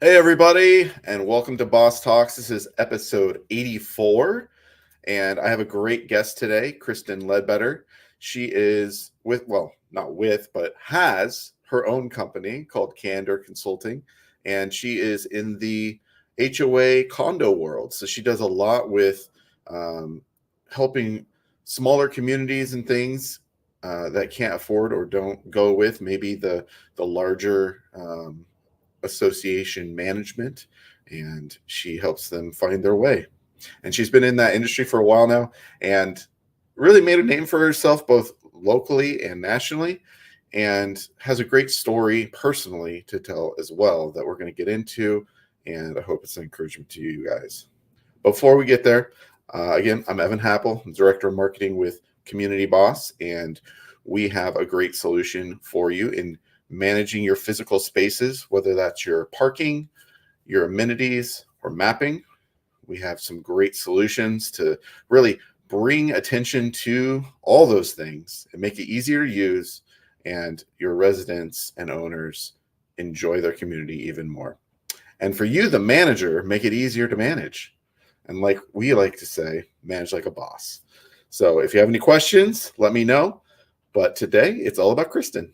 Hey, everybody, and welcome to Boss Talks. This is episode 84, and I have a great guest today, Kristen Ledbetter. She is not with, but has her own company called Candor Consulting, and she is in the HOA condo world. So she does a lot with helping smaller communities and things that can't afford or don't go with maybe the larger association management, and she helps them find their way. And she's been in that industry for a while now and really made a name for herself both locally and nationally, and has a great story personally to tell as well that we're going to get into. And I hope it's an encouragement to you guys. Before we get there, again, I'm Evan Happel, I'm Director of Marketing with Community Boss, and we have a great solution for you in managing your physical spaces, whether that's your parking, your amenities, or mapping. We have some great solutions to really bring attention to all those things and make it easier to use, and your residents and owners enjoy their community even more. And for you, the manager, make it easier to manage. And like we like to say, manage like a boss. So if you have any questions, let me know. But today, it's all about Kristen.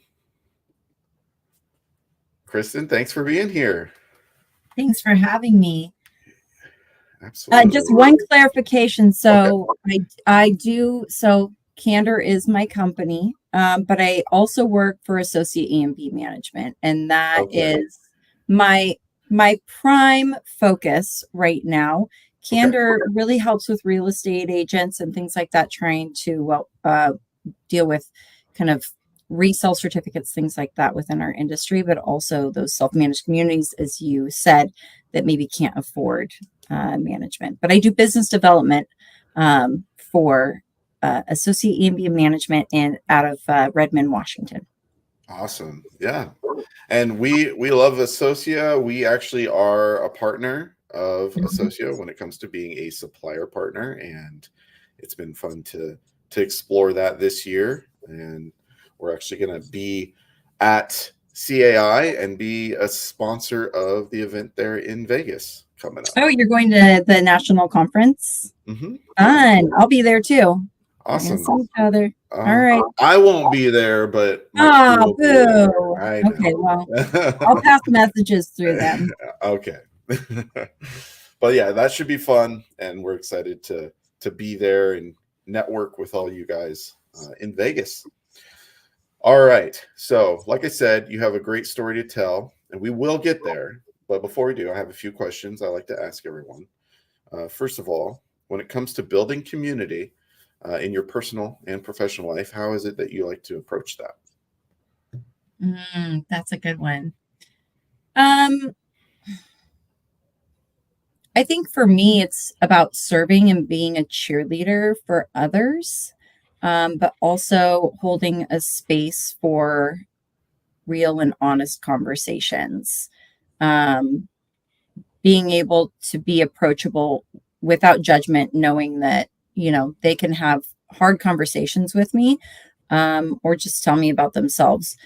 Kristen, thanks for being here. Thanks for having me. Absolutely. Just one clarification. So okay. Candor is my company, but I also work for Associa EMB Management, and that is my prime focus right now. Candor really helps with real estate agents and things like that, trying to deal with kind of resell certificates, things like that within our industry, but also those self-managed communities, as you said, that maybe can't afford management. But I do business development for Associa EMB Management out of Redmond, Washington. Awesome. Yeah. And we love Associa. We actually are a partner of Associa when it comes to being a supplier partner, and it's been fun to explore that this year. And we're actually going to be at CAI and be a sponsor of the event there in Vegas coming up. Oh, you're going to the national conference? Mm-hmm. Fun. I'll be there too. Awesome. See each other. All right. I won't be there, but oh, boo. Okay, well, I'll pass messages through them. Okay. But yeah, that should be fun, and we're excited to be there and network with all you guys in Vegas. All right. So, like I said, you have a great story to tell, and we will get there. But before we do, I have a few questions I like to ask everyone. First of all, when it comes to building community in your personal and professional life, how is it that you like to approach that? That's a good one. I think for me, it's about serving and being a cheerleader for others, but also holding a space for real and honest conversations. Being able to be approachable without judgment, knowing that, they can have hard conversations with me, or just tell me about themselves.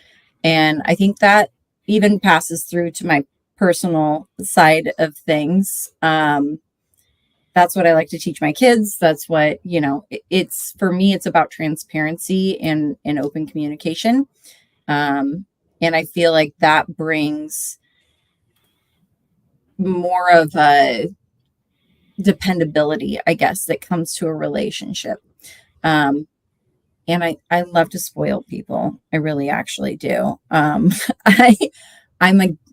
And I think that even passes through to my personal side of things. That's what I like to teach my kids. That's what, it's for me, it's about transparency and open communication. And I feel like that brings more of a dependability, I guess, that comes to a relationship. And I love to spoil people. I really actually do.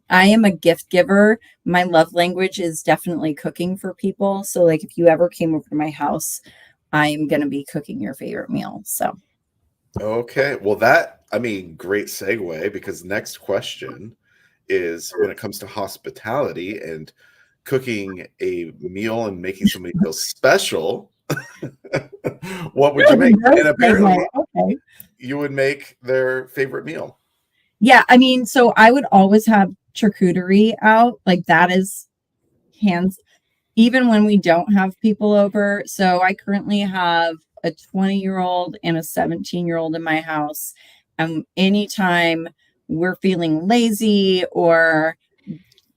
I am a gift giver. My love language is definitely cooking for people. So like if you ever came over to my house, I'm going to be cooking your favorite meal. So. Okay. Well, great segue, because next question is when it comes to hospitality and cooking a meal and making somebody feel special, what would you make? And apparently you would make their favorite meal. Yeah. I mean, so I would always have charcuterie out. Like that is even when we don't have people over. So I currently have a 20-year-old and a 17-year-old in my house. And anytime we're feeling lazy or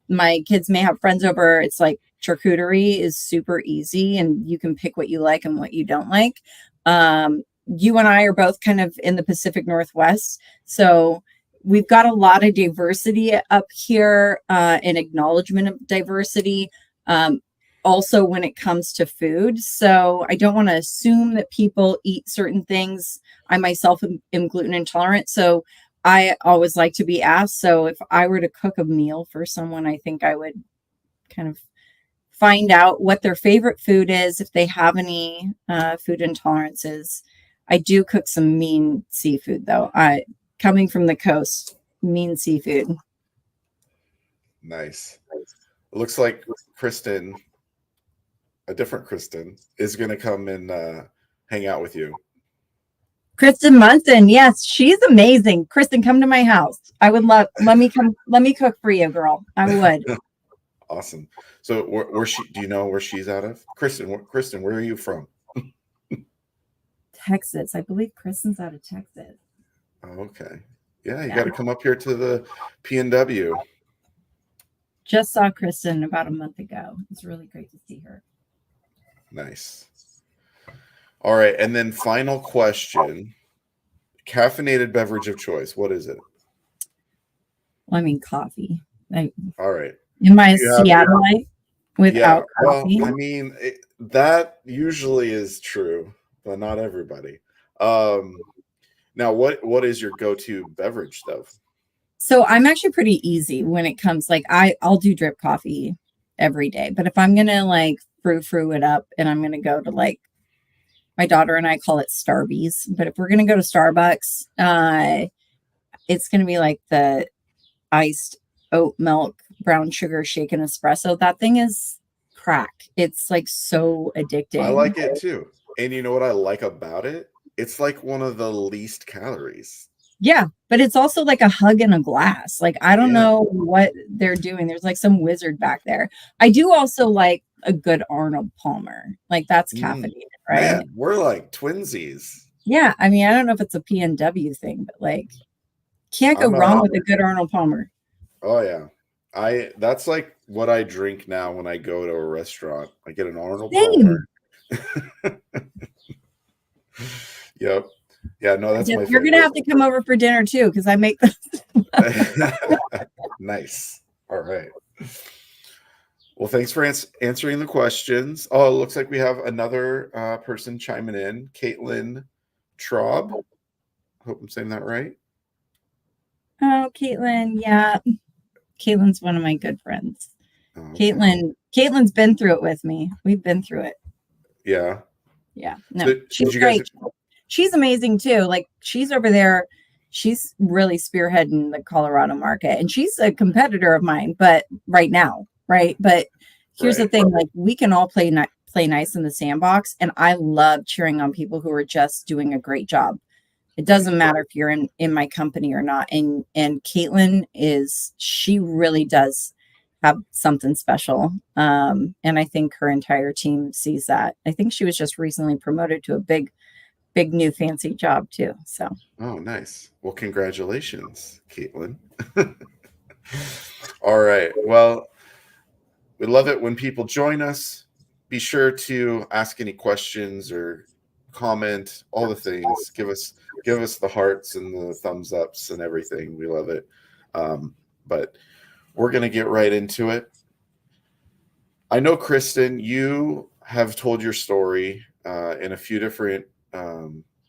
my kids may have friends over. It's like charcuterie is super easy and you can pick what you like and what you don't like. You and I are both kind of in the Pacific Northwest. So we've got a lot of diversity up here, and acknowledgement of diversity. Also when it comes to food. So I don't want to assume that people eat certain things. I myself am gluten intolerant. So I always like to be asked. So if I were to cook a meal for someone, I think I would kind of find out what their favorite food is, if they have any food intolerances. I do cook some mean seafood though. Coming from the coast, mean seafood. Nice. It looks like Kristen, a different Kristen, is going to come and hang out with you. Kristen Munson, yes, she's amazing. Kristen, come to my house. I would love. Let me cook for you, girl. I would. Awesome. So, where she? Do you know where she's out of? Kristen, where are you from? Texas, I believe. Kristen's out of Texas. Oh, okay. Yeah, you got to come up here to the PNW. Just saw Kristen about a month ago. It's really great to see her. Nice. All right, and then final question: caffeinated beverage of choice. What is it? Well, I mean, coffee. All right. Am I a Seattleite without coffee? Well, I mean, that usually is true, but not everybody. Now, what is your go-to beverage, though? So I'm actually pretty easy when it comes. Like I'll do drip coffee every day, but if I'm gonna like frou it up, and I'm gonna go to like, my daughter and I call it Starbies, but if we're gonna go to Starbucks, it's gonna be like the iced oat milk brown sugar shaken espresso. That thing is crack. It's like so addicting. I like it too. And you know what I like about it? It's like one of the least calories. Yeah, but it's also like a hug in a glass. Like, I don't know what they're doing. There's like some wizard back there. I do also like a good Arnold Palmer. Like, that's caffeinated, right? Man, we're like twinsies. Yeah, I mean, I don't know if it's a PNW thing, but like, can't go wrong with a good Arnold Palmer. Oh yeah. That's like what I drink now when I go to a restaurant. I get an Arnold Palmer. Yep. Yeah, no, that's my favorite. You're gonna have to come over for dinner too, because I make those. Nice. All right. Well, thanks for answering the questions. Oh, it looks like we have another person chiming in, Caitlin Traub. Hope I'm saying that right. Oh, Caitlin, yeah. Caitlin's one of my good friends. Oh, okay. Caitlin's been through it with me. We've been through it. Yeah. Yeah. No, so she's great. She's amazing too. Like, she's over there. She's really spearheading the Colorado market, and she's a competitor of mine, but right now, right? But here's the thing, like, we can all play nice in the sandbox, and I love cheering on people who are just doing a great job. It doesn't matter if you're in my company or not. And Caitlin she really does have something special. And I think her entire team sees that. I think she was just recently promoted to a big new fancy job too. So. Oh, nice. Well, congratulations, Caitlin. All right. Well, we love it when people join us. Be sure to ask any questions or comment, all the things. Give us the hearts and the thumbs ups and everything. We love it. But we're going to get right into it. I know, Kristen, you have told your story in a few different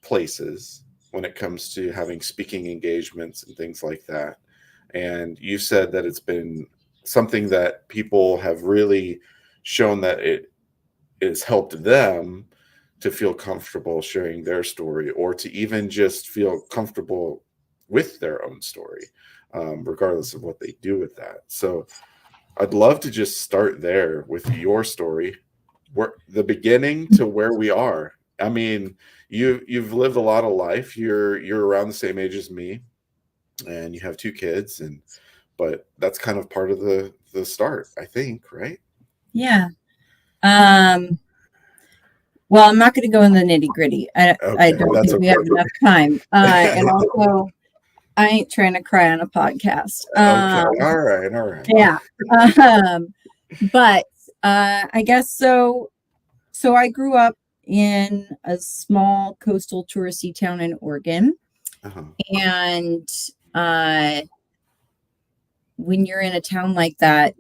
places when it comes to having speaking engagements and things like that. And you said that it's been something that people have really shown that it has helped them to feel comfortable sharing their story, or to even just feel comfortable with their own story, regardless of what they do with that. So I'd love to just start there with your story, where the beginning to where we are. I mean, you've lived a lot of life. You're around the same age as me, and you have 2 kids, but that's kind of part of the start, I think, right? Yeah. Well, I'm not going to go in the nitty gritty. I don't think we have enough time. And also, I ain't trying to cry on a podcast. Okay. All right. Yeah. But I guess so. So I grew up in a small coastal touristy town in Oregon. Uh-huh. And when you're in a town like that,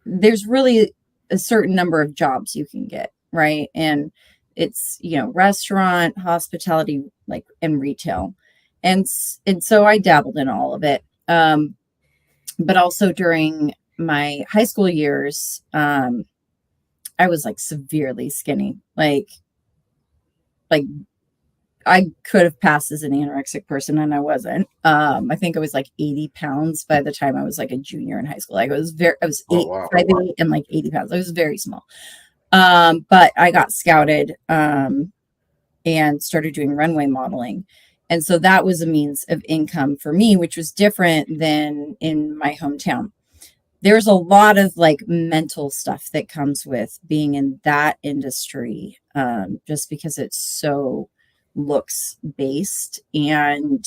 there's really a certain number of jobs you can get, right? And it's, restaurant, hospitality, like, and retail. And so I dabbled in all of it. But also during my high school years, I was like severely skinny. Like I could have passed as an anorexic person, and I wasn't. I think I was like 80 pounds by the time I was like a junior in high school. Like I was 5'8" and like 80 pounds. I was very small. But I got scouted and started doing runway modeling. And so that was a means of income for me, which was different than in my hometown. There's a lot of like mental stuff that comes with being in that industry, just because it's so looks based, and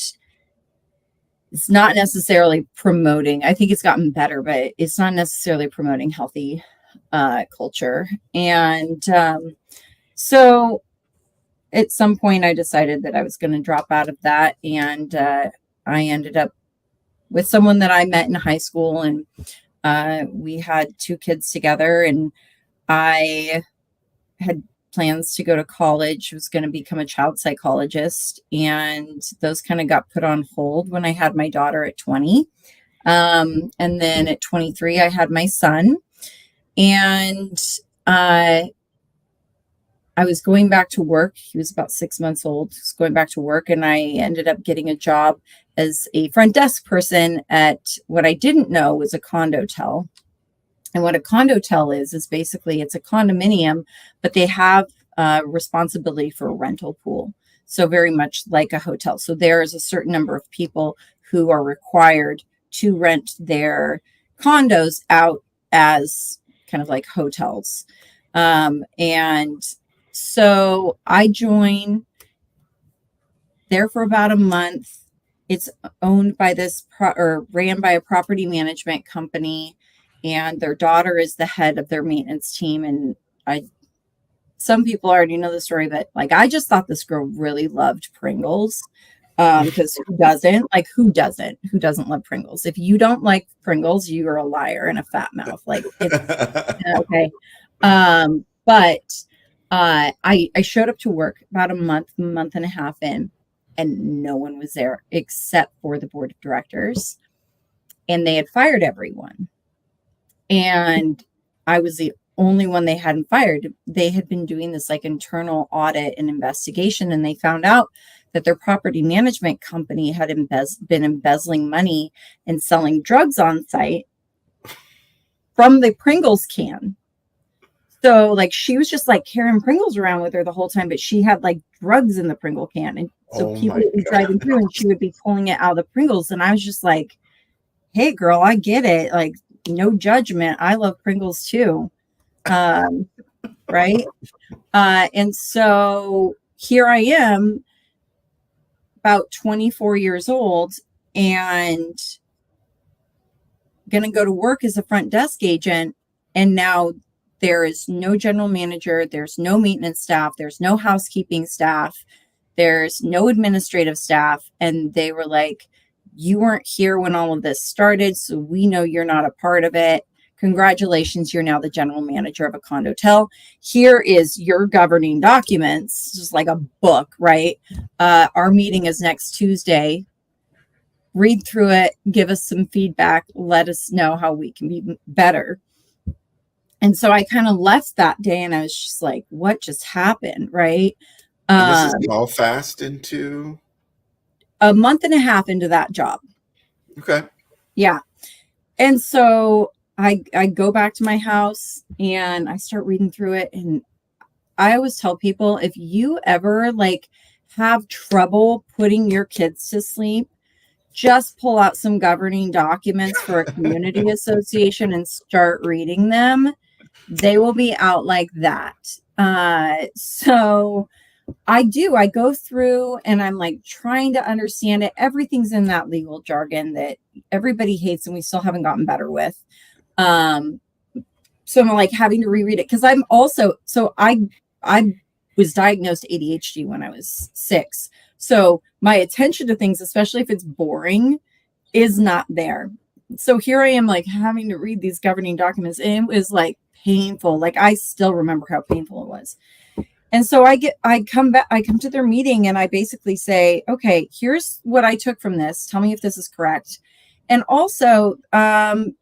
it's not necessarily promoting. I think it's gotten better, but it's not necessarily promoting healthy culture. And so at some point I decided that I was going to drop out of that, and I ended up with someone that I met in high school, and we had 2 kids together, and I had plans to go to college, was going to become a child psychologist, and those kind of got put on hold when I had my daughter at 20. And then at 23, I had my son, and I was going back to work. He was about 6 months old. I was going back to work, and I ended up getting a job as a front desk person at what I didn't know was a condotel. And what a condotel is basically it's a condominium, but they have responsibility for a rental pool. So very much like a hotel. So there is a certain number of people who are required to rent their condos out as kind of like hotels. And so I joined there for about a month. It's owned by ran by a property management company, and their daughter is the head of their maintenance team. And some people already know the story, but like, I just thought this girl really loved Pringles. Because who doesn't love Pringles? If you don't like Pringles, you are a liar and a fat mouth. Like, okay. But I showed up to work about a month and a half in, and no one was there except for the board of directors, and they had fired everyone. And I was the only one they hadn't fired. They had been doing this like internal audit and investigation, and they found out that their property management company had been embezzling money and selling drugs on site from the Pringles can. So like, she was just like carrying Pringles around with her the whole time, but she had like drugs in the Pringle can. And so people would be driving through, and she would be pulling it out of the Pringles. And I was just like, hey girl, I get it. Like, no judgment. I love Pringles too. Right. And so here I am, about 24 years old, and going to go to work as a front desk agent. And now there is no general manager. There's no maintenance staff. There's no housekeeping staff. There's no administrative staff. And they were like, you weren't here when all of this started, so we know you're not a part of it. Congratulations, you're now the general manager of a condotel. Here is your governing documents, just like a book, right? Our meeting is next Tuesday. Read through it, give us some feedback, let us know how we can be better. And so I kind of left that day, and I was just like, what just happened, right? And this is all fast into a month and a half into that job. Okay. Yeah. And so I go back to my house, and I start reading through it. And I always tell people, if you ever like have trouble putting your kids to sleep, just pull out some governing documents for a community association and start reading them. They will be out like that. So I do. I go through and I'm like trying to understand it. Everything's in that legal jargon that everybody hates and we still haven't gotten better with. So I'm like having to reread it because I'm also, so I was diagnosed ADHD when I was 6. So my attention to things, especially if it's boring, is not there. So here I am like having to read these governing documents, and it was like painful. Like I still remember how painful it was. And so I come to their meeting and I basically say, okay, here's what I took from this. Tell me if this is correct. And also,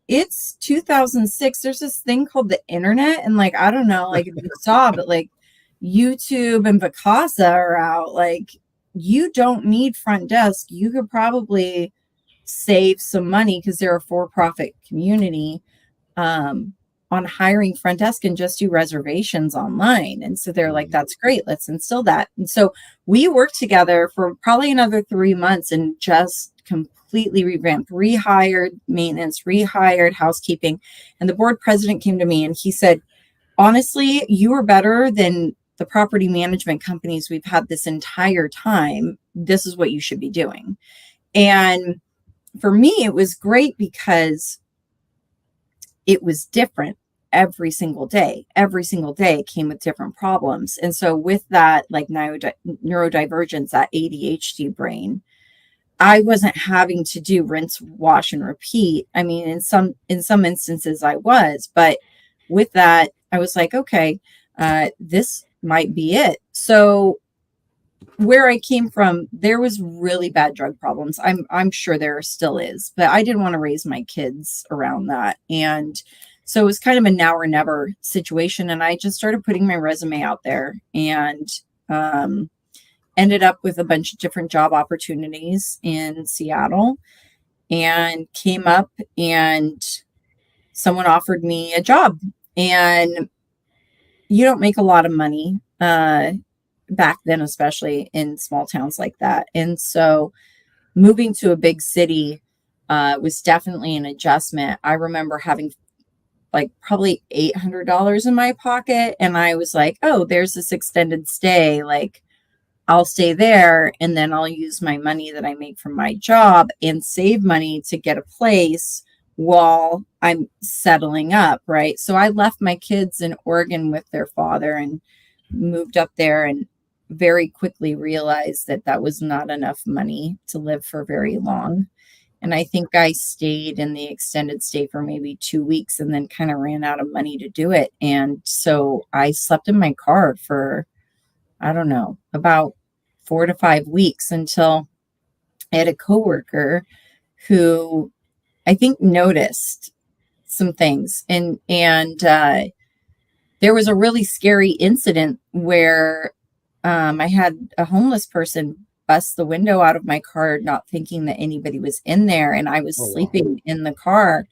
it's 2006. There's this thing called the internet. And like, I don't know, like if you saw, but like YouTube and Vacasa are out. Like, you don't need front desk. You could probably save some money because they're a for-profit community. On hiring front desk and just do reservations online. And so they're like, that's great. Let's instill that. And so we worked together for probably another 3 months and just completely revamped, rehired maintenance, rehired housekeeping. And the board president came to me and he said, honestly, you are better than the property management companies we've had this entire time. This is what you should be doing. And for me, it was great because it was different every single day. Every single day it came with different problems. And so with that, like neurodivergence, that ADHD brain, I wasn't having to do rinse, wash, and repeat. I mean, in some instances I was, but with that, I was like, okay, this might be it. So where I came from, there was really bad drug problems. I'm sure there still is, but I didn't want to raise my kids around that. And so it was kind of a now or never situation. And I just started putting my resume out there and ended up with a bunch of different job opportunities in Seattle and came up and someone offered me a job. And you don't make a lot of money back then, especially in small towns like that. And so moving to a big city was definitely an adjustment. I remember having like probably $800 in my pocket. And I was like, oh, there's this extended stay. Like I'll stay there and then I'll use my money that I make from my job and save money to get a place while I'm settling up. Right. So I left my kids in Oregon with their father and moved up there and very quickly realized that that was not enough money to live for very long. And I think I stayed in the extended stay for maybe 2 weeks and then kind of ran out of money to do it. And so I slept in my car for, I don't know, about 4 to 5 weeks until I had a coworker who I think noticed some things. And there was a really scary incident where I had a homeless person bust the window out of my car, not thinking that anybody was in there. And I was sleeping in the car.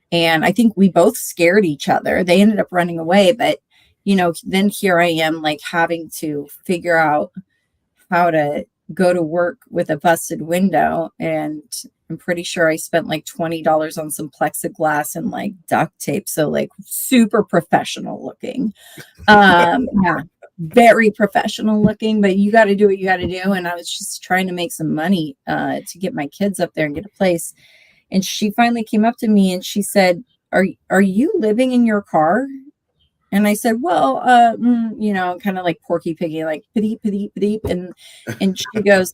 And I think we both scared each other. They ended up running away. But, you know, then here I am like having to figure out how to go to work with a busted window. And I'm pretty sure I spent like $20 on some plexiglass and like duct tape. So like super professional looking. Yeah, very professional looking, but you got to do what you got to do. And I was just trying to make some money to get my kids up there and get a place. And she finally came up to me and she said, are you living in your car? And I said, well, you know, kind of like Porky Piggy, like pity, pity, pity. And she goes,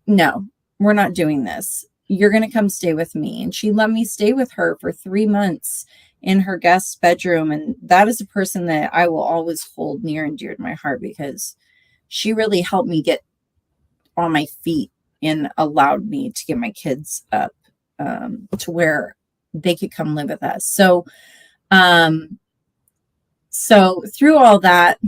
no, we're not doing this. You're going to come stay with me. And she let me stay with her for 3 months in her guest bedroom. And that is a person that I will always hold near and dear to my heart because she really helped me get on my feet and allowed me to get my kids up to where they could come live with us. So through all that,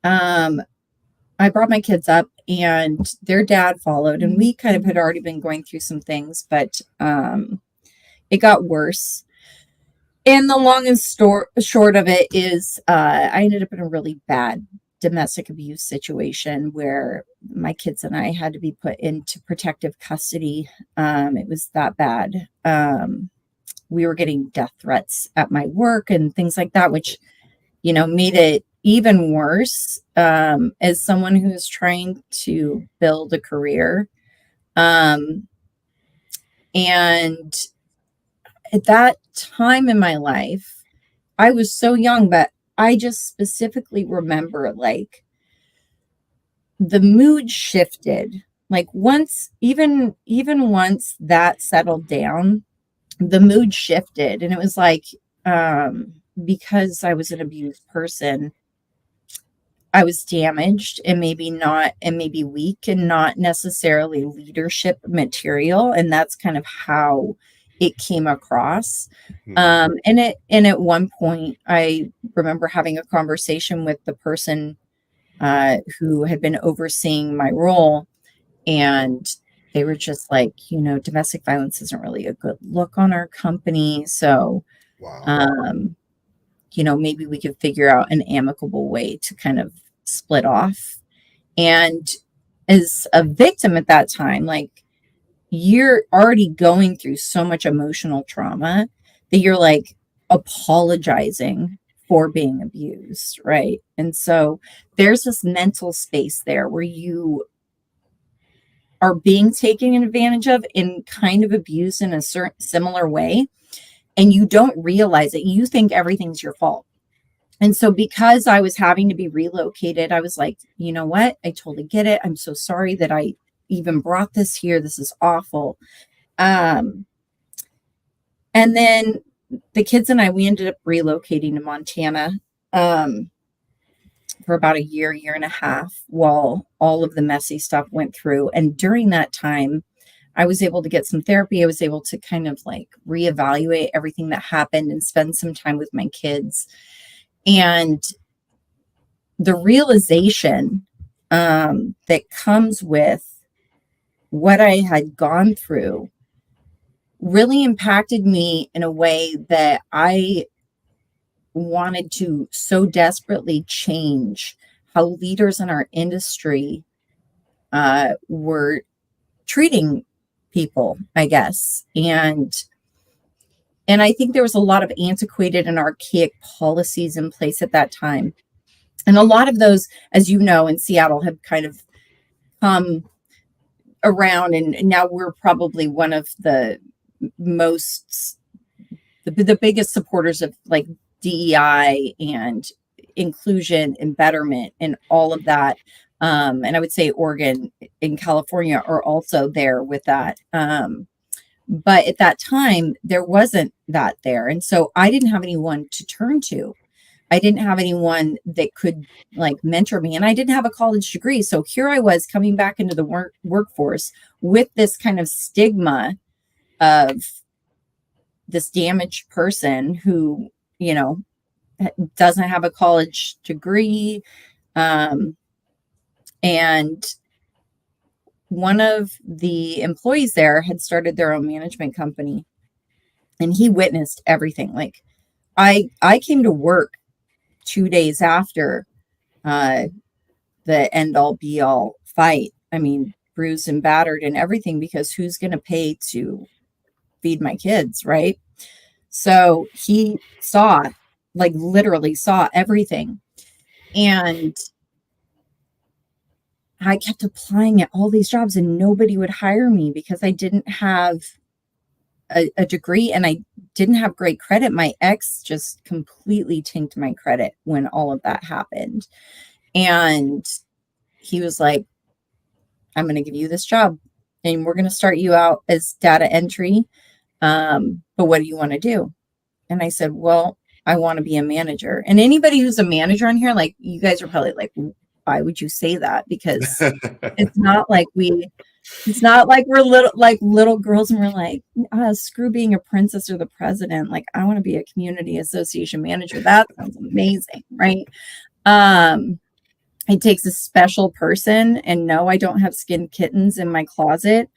I brought my kids up and their dad followed, and we kind of had already been going through some things, but it got worse. And the long and short of it is I ended up in a really bad domestic abuse situation where my kids and I had to be put into protective custody. It was that bad. We were getting death threats at my work and things like that, which, you know, made it even worse, as someone who's trying to build a career. And at that time in my life, I was so young, but I just specifically remember like the mood shifted. Like even once that settled down, the mood shifted, and it was like, because I was an abused person, I was damaged and maybe weak and not necessarily leadership material. And that's kind of how it came across. And at one point, I remember having a conversation with the person who had been overseeing my role. And they were just like, domestic violence isn't really a good look on our company. So, Wow. maybe we could figure out an amicable way to kind of split off. And as a victim at that time, like, you're already going through so much emotional trauma that you're like apologizing for being abused, right? And so there's this mental space there where you are being taken advantage of and kind of abused in a certain similar way, and you don't realize it. You think everything's your fault. And so because I was having to be relocated, I was like, you know what? I totally get it. I'm so sorry that I even brought this here. This is awful. And then the kids and we ended up relocating to Montana for about a year and a half while all of the messy stuff went through. And during that time, I was able to get some therapy. I was able to kind of like reevaluate everything that happened and spend some time with my kids. And the realization that comes with what I had gone through really impacted me in a way that I wanted to so desperately change how leaders in our industry were treating people, I guess. And I think there was a lot of antiquated and archaic policies in place at that time. And a lot of those, as you know, in Seattle have kind of come around. And now we're probably one of the biggest supporters of like DEI and inclusion and betterment and all of that. And I would say Oregon and California are also there with that. But at that time, there wasn't that there. And so I didn't have anyone to turn to. I didn't have anyone that could like mentor me, and I didn't have a college degree. So here I was coming back into the workforce with this kind of stigma of this damaged person who, doesn't have a college degree. And one of the employees there had started their own management company, and he witnessed everything. Like I came to work 2 days after the end all be all fight. I mean, bruised and battered and everything, because who's going to pay to feed my kids, right? So he literally saw everything. And I kept applying at all these jobs and nobody would hire me because I didn't have a degree and I didn't have great credit. My ex just completely tanked my credit when all of that happened. And he was like, I'm going to give you this job and we're going to start you out as data entry. But what do you want to do? And I said, well, I want to be a manager. And anybody who's a manager on here, like, you guys are probably like, why would you say that? Because it's not like we're little girls and we're like, screw being a princess or the president. Like, I want to be a community association manager. That sounds amazing, right? It takes a special person, and no, I don't have skin kittens in my closet.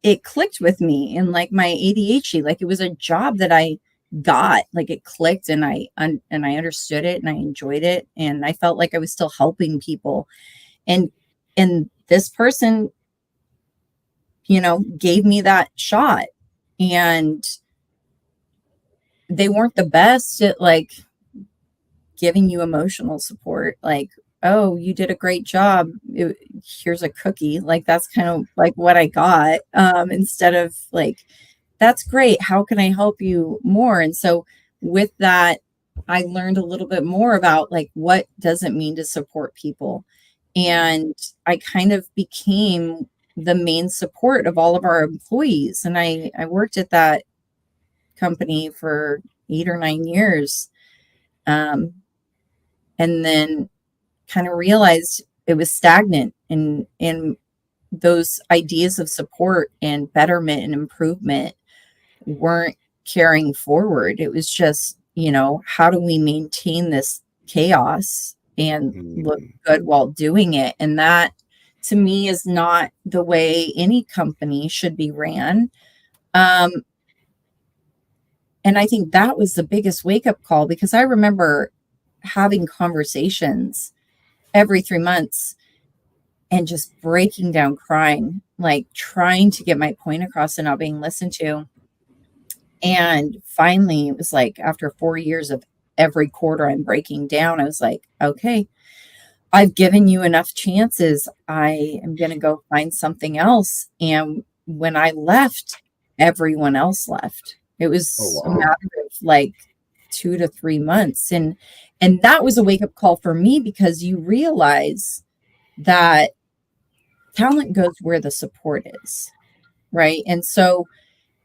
It clicked with me, and like my ADHD, like it was a job that I got, like it clicked, and I understood it and I enjoyed it, and I felt like I was still helping people. And this person, gave me that shot. And they weren't the best at like giving you emotional support. Like, oh, you did a great job. Here's a cookie. Like, that's kind of like what I got. Instead of like, that's great. How can I help you more? And so with that, I learned a little bit more about like, what does it mean to support people? And I kind of became the main support of all of our employees. And I worked at that company for 8 or 9 years. And then kind of realized it was stagnant, and those ideas of support and betterment and improvement weren't carrying forward. It was just, how do we maintain this chaos and look good while doing it? And that to me is not the way any company should be ran. And I think that was the biggest wake-up call, because I remember having conversations every 3 months and just breaking down crying, like trying to get my point across and not being listened to. And finally, it was like after 4 years of every quarter I'm breaking down, I was like, okay, I've given you enough chances. I am going to go find something else. And when I left, everyone else left. It was a matter of like 2 to 3 months. And that was a wake-up call for me, because you realize that talent goes where the support is, right? And so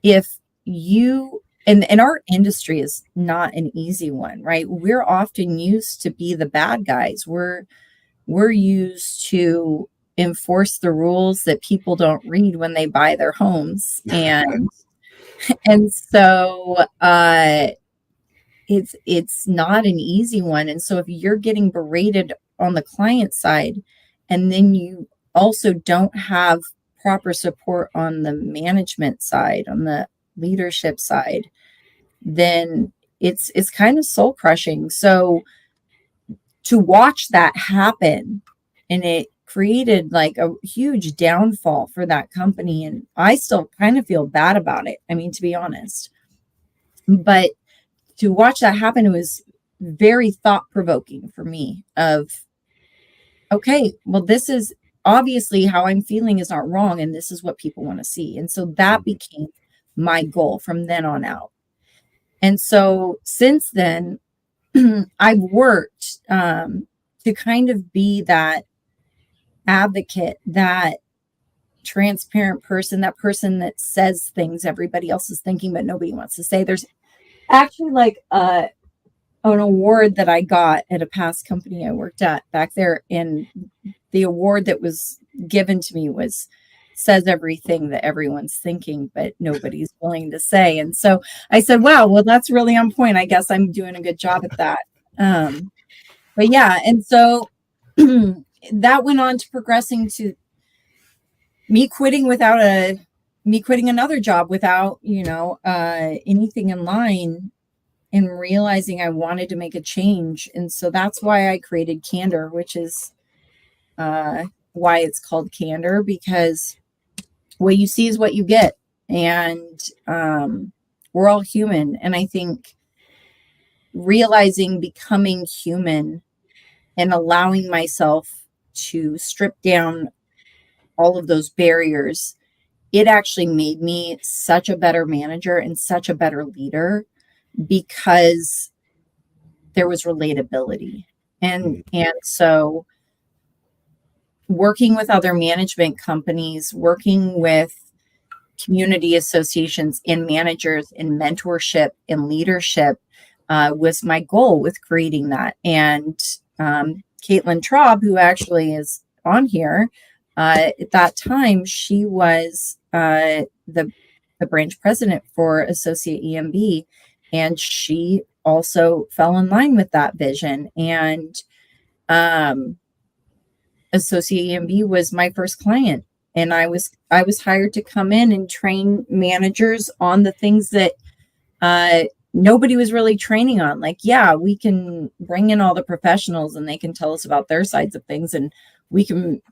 if you, and our industry is not an easy one, right? We're often used to be the bad guys. We're used to enforce the rules that people don't read when they buy their homes. And so it's not an easy one. And so if you're getting berated on the client side, and then you also don't have proper support on the management side, on the leadership side, then it's kind of soul crushing. So to watch that happen, and it created like a huge downfall for that company. And I still kind of feel bad about it, I mean, to be honest. But to watch that happen, it was very thought-provoking for me of, okay, well, this is obviously how I'm feeling is not wrong, and this is what people want to see. And so that became my goal from then on out. And so since then, I've worked to kind of be that advocate, that transparent person, that person that says things everybody else is thinking but nobody wants to say. There's actually like an award that I got at a past company I worked at back there, and the award that was given to me was says everything that everyone's thinking but nobody's willing to say. And so I said, wow, well, that's really on point. I guess I'm doing a good job at that. But yeah, and so that went on to progressing to me quitting another job without, anything in line, and realizing I wanted to make a change. And so that's why I created Candor, which is why it's called Candor, because what you see is what you get. And we're all human. And I think becoming human and allowing myself to strip down all of those barriers, it actually made me such a better manager and such a better leader, because there was relatability. And so working with other management companies, working with community associations and managers in mentorship and leadership was my goal with creating that. And Caitlin Traub, who actually is on here, at that time, she was the branch president for Associa EMB, and she also fell in line with that vision. And Associa EMB was my first client, and I was hired to come in and train managers on the things that nobody was really training on. Like, yeah, we can bring in all the professionals and they can tell us about their sides of things, and we can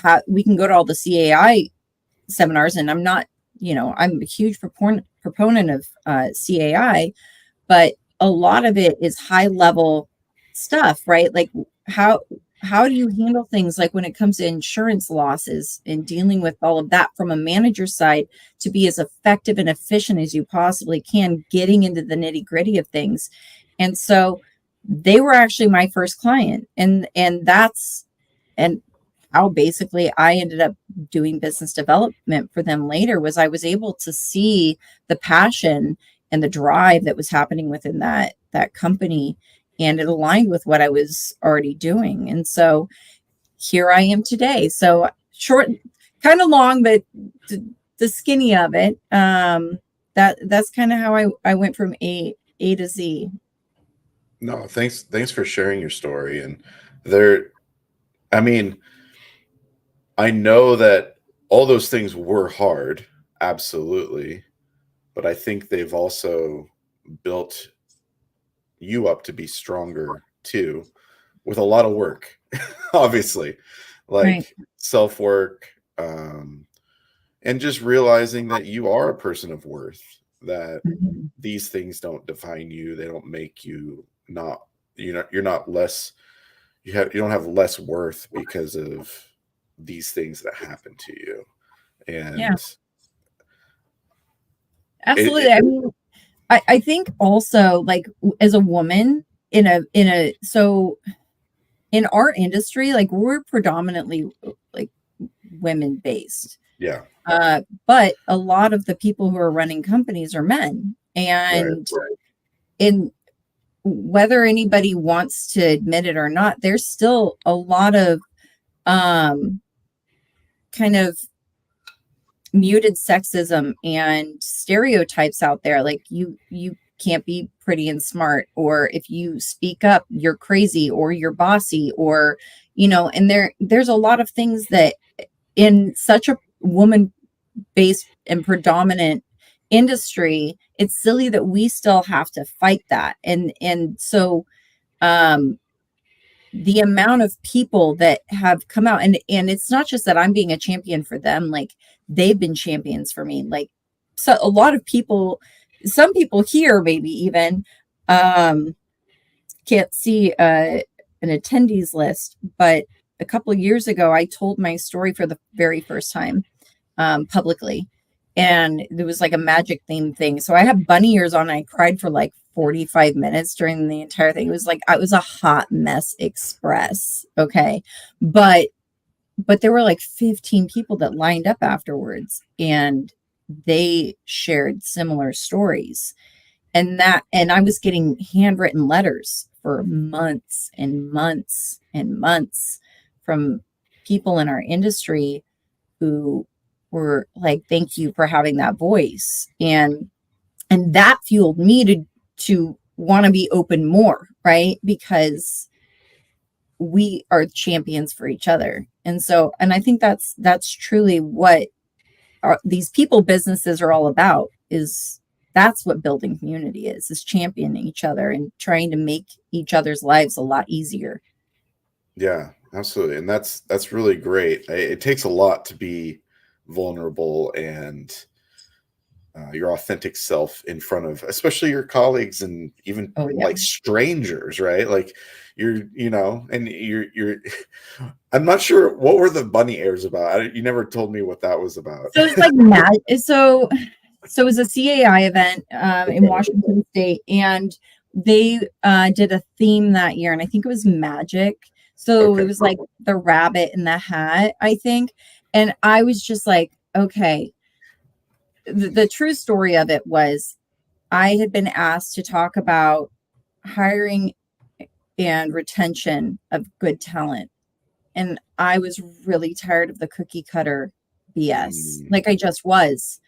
go to all the CAI seminars. And I'm not, I'm a huge proponent of CAI, but a lot of it is high level stuff, right? Like how do you handle things like when it comes to insurance losses and dealing with all of that from a manager's side to be as effective and efficient as you possibly can, getting into the nitty gritty of things. And so they were actually my first client, and that's and how basically I ended up doing business development for them later, was I was able to see the passion and the drive that was happening within that company, and it aligned with what I was already doing. And so here I am today. So short, kind of long, but the skinny of it, that's kind of how I went from A to Z. No, thanks for sharing your story. And there, I mean, I know that all those things were hard, absolutely, but I think they've also built you up to be stronger too, with a lot of work, obviously, Right. like self-work, and just realizing that you are a person of worth, that Mhm. these things don't define you, they don't make you not, you're not less, you don't have less worth because of these things that happen to you. Yeah, And absolutely. it I mean, I think also, like, as a woman so in our industry, like, we're predominantly like women based. yeah, But a lot of the people who are running companies are men. right, And in whether anybody wants to admit it or not, there's still a lot of um kind of muted sexism and stereotypes out there, like you can't be pretty and smart, or if you speak up you're crazy or you're bossy, or and there's a lot of things that in such a woman based and predominant industry, it's silly that we still have to fight that. And so um the amount of people that have come out, and it's not just that I'm being a champion for them, like they've been champions for me. Like, so a lot of people, some people here maybe even um can't see an attendees list, but a couple of years ago I told my story for the very first time publicly, and there was like a magic theme thing, so I had bunny ears on and I cried for like 45 minutes during the entire thing. It was like I was a hot mess express. Okay. But there were like 15 people that lined up afterwards, and they shared similar stories, and I was getting handwritten letters for months and months and months from people in our industry who were like, thank you for having that voice. And that fueled me to want to be open more, right? Because we are champions for each other. And so, and I think that's truly what these people businesses are all about, is that's what building community is championing each other and trying to make each other's lives a lot easier. yeah, absolutely. And that's really great. It takes a lot to be vulnerable and your authentic self in front of, especially your colleagues and even Oh yeah. like strangers, right? Like and you're I'm not sure what were the bunny ears about. You never told me what that was about. So it's like mad. So it was a CAI event in Washington State, and they did a theme that year, and I think it was magic. So it Okay. was like the rabbit in the hat, I think. And I was just like, okay. The true story of it was I had been asked to talk about hiring and retention of good talent. And I was really tired of the cookie cutter BS. Mm, Like I just was.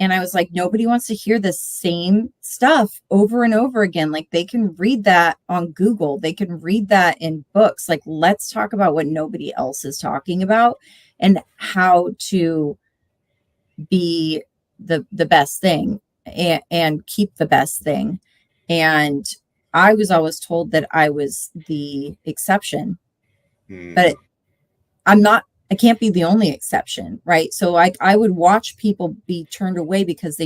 And I was like, nobody wants to hear the same stuff over and over again. Like they can read that on Google, they can read that in books. Like, let's talk about what nobody else is talking about and how to be the best thing, and keep the best thing. And I was always told that I was the exception, mm, but I can't be the only exception, right? So I would watch people be turned away because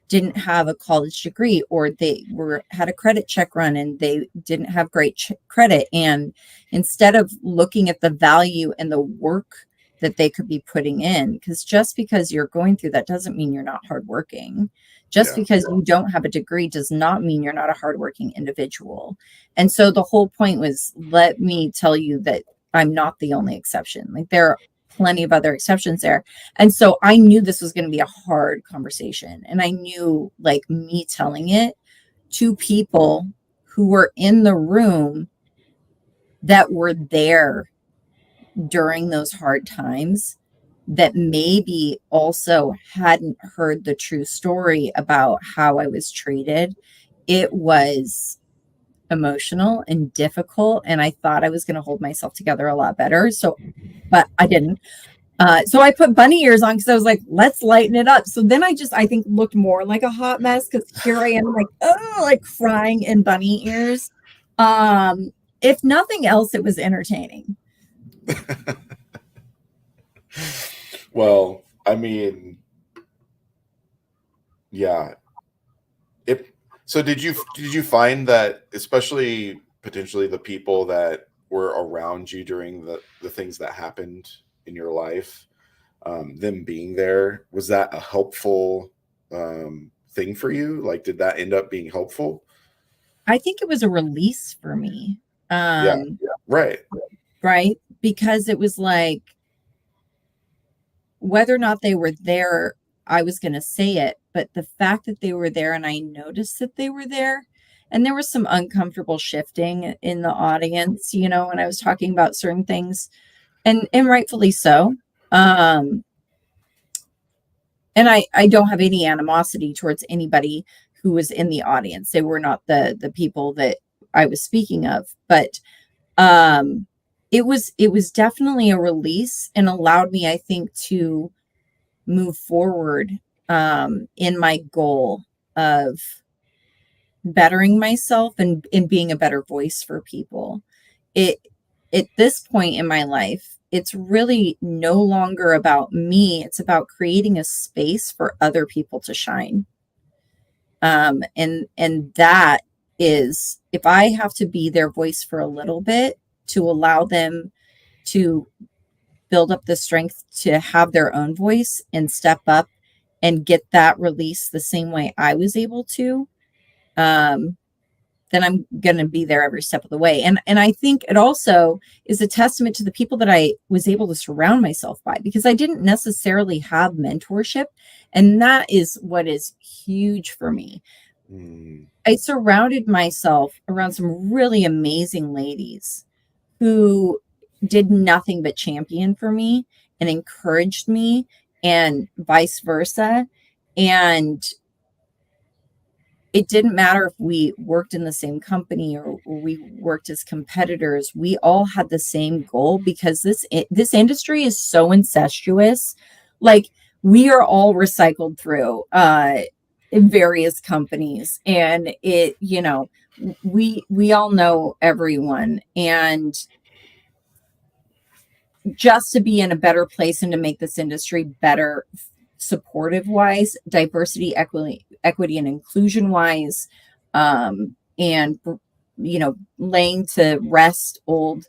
didn't have a college degree, or they had a credit check run and they didn't have great credit. And instead of looking at the value and the work that they could be putting in, because just because you're going through that doesn't mean you're not hardworking. Just because you don't have a degree does not mean you're not a hardworking individual. And so the whole point was, let me tell you that I'm not the only exception. Like, there are plenty of other exceptions there. And so I knew this was going to be a hard conversation. And I knew, like, me telling it to people who were in the room that were there during those hard times, that maybe also hadn't heard the true story about how I was treated, it was emotional and difficult. And I thought I was going to hold myself together a lot better. So, but I didn't. So I put bunny ears on because I was like, let's lighten it up. So then I think looked more like a hot mess, because here I am, like, oh, like crying in bunny ears. If nothing else, it was entertaining. Well, I mean, yeah. So did you find that, especially potentially the people that were around you during the things that happened in your life, them being there, was that a helpful thing for you? Like, did that end up being helpful? I think it was a release for me. Yeah. Right. Right. Because it was like, whether or not they were there, I was going to say it, but the fact that they were there and I noticed that they were there, and there was some uncomfortable shifting in the audience, when I was talking about certain things, and rightfully so. And I don't have any animosity towards anybody who was in the audience. They were not the people that I was speaking of, but it was definitely a release, and allowed me, I think, to move forward in my goal of bettering myself and in being a better voice for people. At this point in my life, it's really no longer about me. It's about creating a space for other people to shine. And that is, if I have to be their voice for a little bit to allow them to build up the strength to have their own voice and step up and get that release the same way I was able to, then I'm going to be there every step of the way. And I think it also is a testament to the people that I was able to surround myself by, because I didn't necessarily have mentorship. And that is what is huge for me. I surrounded myself around some really amazing ladies who did nothing but champion for me and encouraged me, and vice versa. And it didn't matter if we worked in the same company or we worked as competitors. We all had the same goal, because this industry is so incestuous. Like, we are all recycled through in various companies, and we all know everyone. And just to be in a better place and to make this industry better, supportive wise, diversity, equity and inclusion wise, and laying to rest old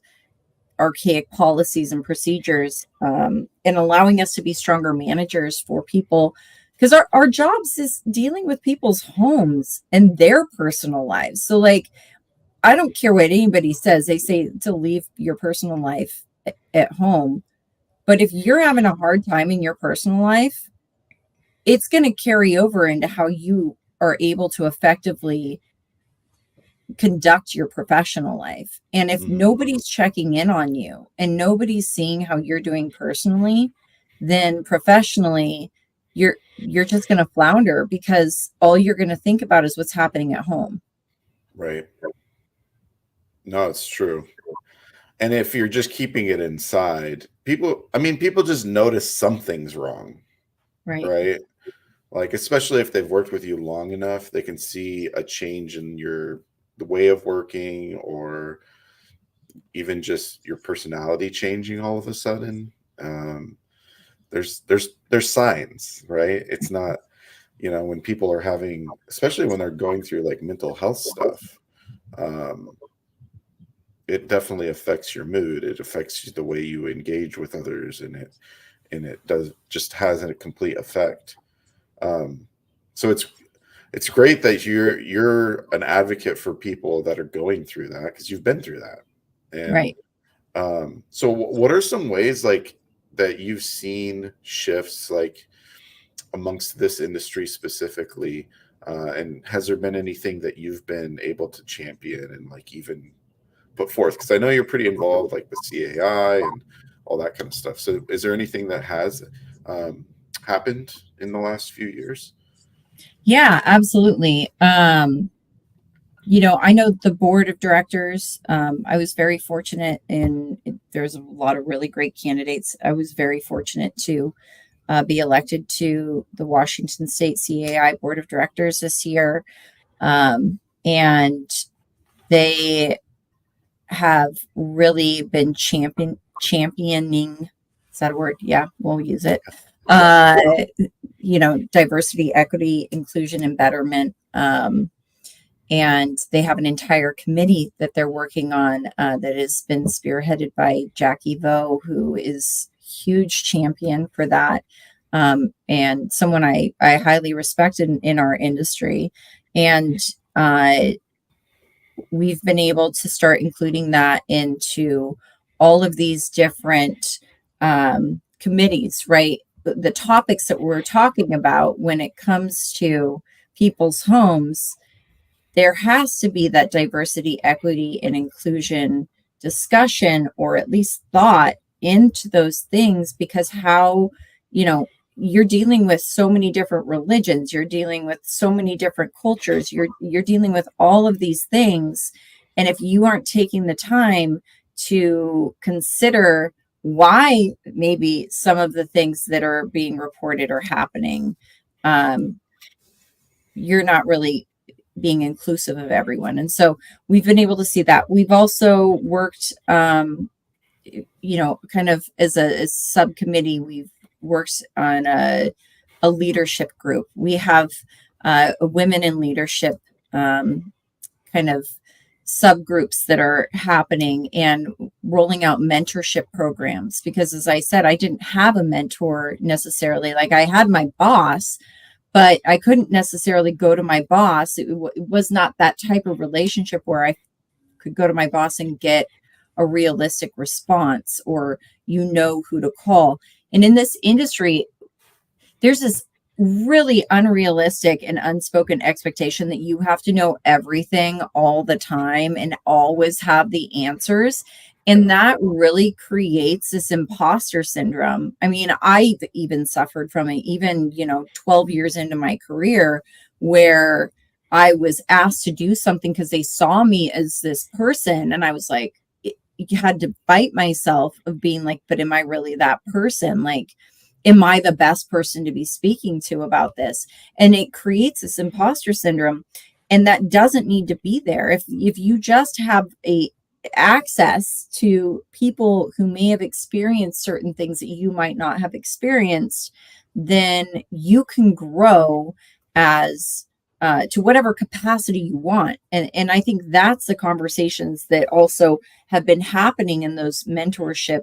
archaic policies and procedures, and allowing us to be stronger managers for people, because our jobs is dealing with people's homes and their personal lives. So, like, I don't care what anybody says. They say to leave your personal life at home. But if you're having a hard time in your personal life, it's going to carry over into how you are able to effectively conduct your professional life. And if nobody's checking in on you and nobody's seeing how you're doing personally, then professionally, you're just going to flounder, because all you're going to think about is what's happening at home. Right. No, it's true. And if you're just keeping it inside, people just notice something's wrong. Right. Like, especially if they've worked with you long enough, they can see a change in the way of working, or even just your personality changing all of a sudden. There's signs, right? It's not when people are having, especially when they're going through like mental health stuff, um, it definitely affects your mood. It affects the way you engage with others, and it does just has a complete effect. So it's great that you're an advocate for people that are going through that, because you've been through that. And Right. so what are some ways like that you've seen shifts like amongst this industry specifically? And has there been anything that you've been able to champion and like even put forth? Because I know you're pretty involved like with CAI and all that kind of stuff. So is there anything that has um, happened in the last few years? Yeah, absolutely. I know the board of directors. I was very fortunate, and there's a lot of really great candidates. I was very fortunate to be elected to the Washington State CAI board of directors this year. And they have really been championing. Is that a word? Yeah, we'll use it. Yeah. Uh, Diversity, equity, inclusion, and betterment. And they have an entire committee that they're working on that has been spearheaded by Jackie Vo, who is huge champion for that, and someone I highly respect in our industry. And we've been able to start including that into all of these different committees, right? The topics that we're talking about when it comes to people's homes, there has to be that diversity, equity, and inclusion discussion, or at least thought into those things, because you know, you're dealing with so many different religions, you're dealing with so many different cultures, you're dealing with all of these things. And if you aren't taking the time to consider why maybe some of the things that are being reported are happening, you're not really being inclusive of everyone. And so we've been able to see that. We've also worked, kind of as a subcommittee, we've worked on a leadership group. We have a women in leadership kind of subgroups that are happening, and rolling out mentorship programs, because as I said, I didn't have a mentor necessarily. Like, I had my boss, but I couldn't necessarily go to my boss. It was not that type of relationship where I could go to my boss and get a realistic response, or who to call. And in this industry, there's this really unrealistic and unspoken expectation that you have to know everything all the time and always have the answers. And that really creates this imposter syndrome. I mean, I've even suffered from it, even, 12 years into my career, where I was asked to do something because they saw me as this person. And I was like, you had to fight myself of being like, but am I really that person? Like, am I the best person to be speaking to about this? And it creates this imposter syndrome. And that doesn't need to be there. If you just have a access to people who may have experienced certain things that you might not have experienced, then you can grow as to whatever capacity you want. And I think that's the conversations that also have been happening in those mentorship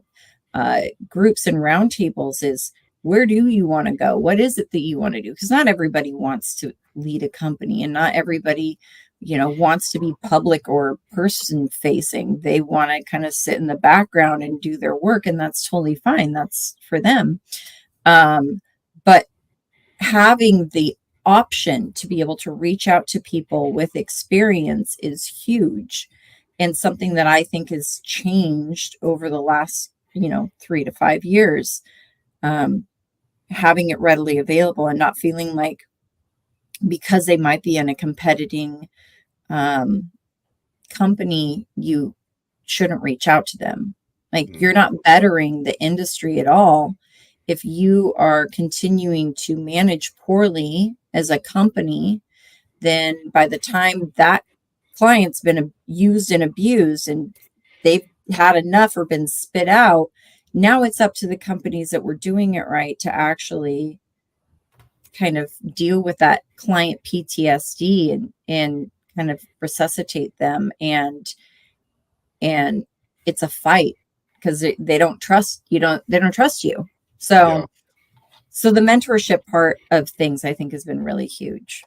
groups and roundtables is, where do you want to go? What is it that you want to do? Because not everybody wants to lead a company, and not everybody, wants to be public or person facing. They want to kind of sit in the background and do their work, and that's totally fine. That's for them. But having the option to be able to reach out to people with experience is huge, and something that I think has changed over the last 3 to 5 years. Having it readily available and not feeling like, because they might be in a competing company, you shouldn't reach out to them. Like, you're not bettering the industry at all if you are continuing to manage poorly as a company. Then by the time that client's been used and abused and they've had enough or been spit out, now it's up to the companies that were doing it right to actually kind of deal with that client PTSD and kind of resuscitate them. And it's a fight because they don't trust you. They don't trust you. So, Yeah. so the mentorship part of things, I think, has been really huge.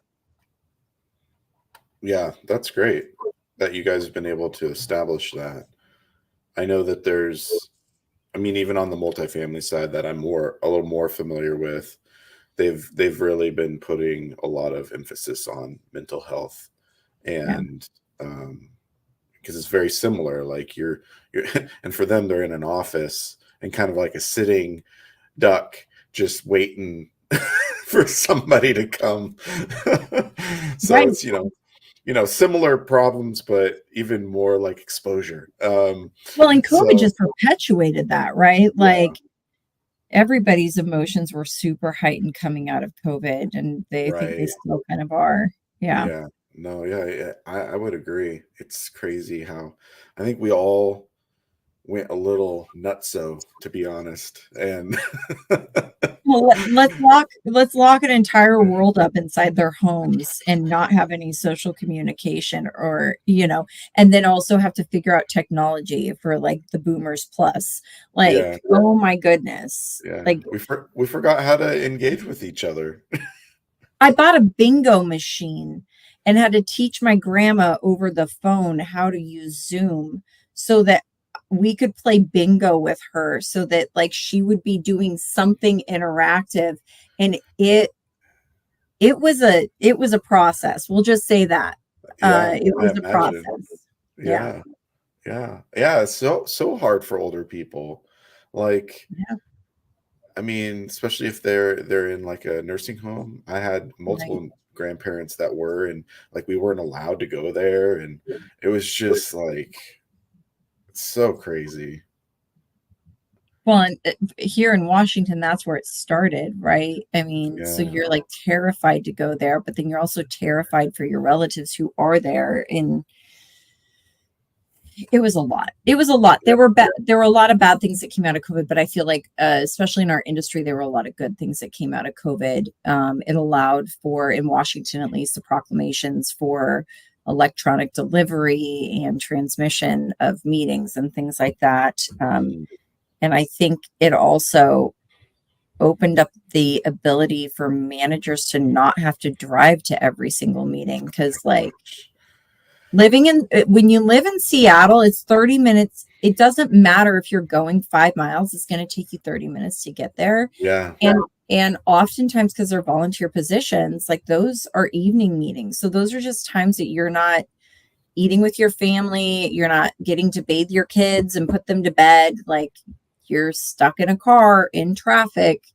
Yeah, that's great that you guys have been able to establish that. I know that I mean, even on the multifamily side that I'm a little more familiar with, they've really been putting a lot of emphasis on mental health, Yeah. and because it's very similar. Like you're, and for them, they're in an office and kind of like a sitting duck, just waiting for somebody to come. So Right. it's similar problems, but even more like exposure. Well, and COVID So just perpetuated that, right? yeah, Like everybody's emotions were super heightened coming out of COVID, and I think they right. still kind of are. Yeah. Yeah. No, yeah, yeah, I would agree. It's crazy how I think we all went a little nutso, to be honest. And Well, let's lock an entire world up inside their homes and not have any social communication, or and then also have to figure out technology for like the boomers plus. Like, yeah, oh my goodness. yeah, Like we forgot how to engage with each other. I bought a bingo machine and had to teach my grandma over the phone how to use Zoom so that we could play bingo with her, so that like she would be doing something interactive. And it was a process. We'll just say that. Yeah, It I was a imagine. process. Yeah. Yeah, yeah, yeah. It's so hard for older people. Like, Yeah. I mean, especially if they're in like a nursing home. I had Right. multiple grandparents that were, and like we weren't allowed to go there, and it was just like so crazy. Well, and here in Washington, that's where it started, right? I mean, so Yeah, you're like terrified to go there, but then you're also terrified for your relatives who are there. And it was a lot. It was a lot. yeah, There were a lot of bad things that came out of COVID, but I feel like, especially in our industry, there were a lot of good things that came out of COVID. It allowed for, in Washington at least, the proclamations for electronic delivery and transmission of meetings and things like that. mm, And I think it also opened up the ability for managers to not have to drive to every single meeting. Because like when you live in Seattle, it's 30 minutes. It doesn't matter if you're going 5 miles, it's going to take you 30 minutes to get there. yeah, And oftentimes, because they're volunteer positions, like those are evening meetings. So those are just times that you're not eating with your family, you're not getting to bathe your kids and put them to bed. Like you're stuck in a car in traffic.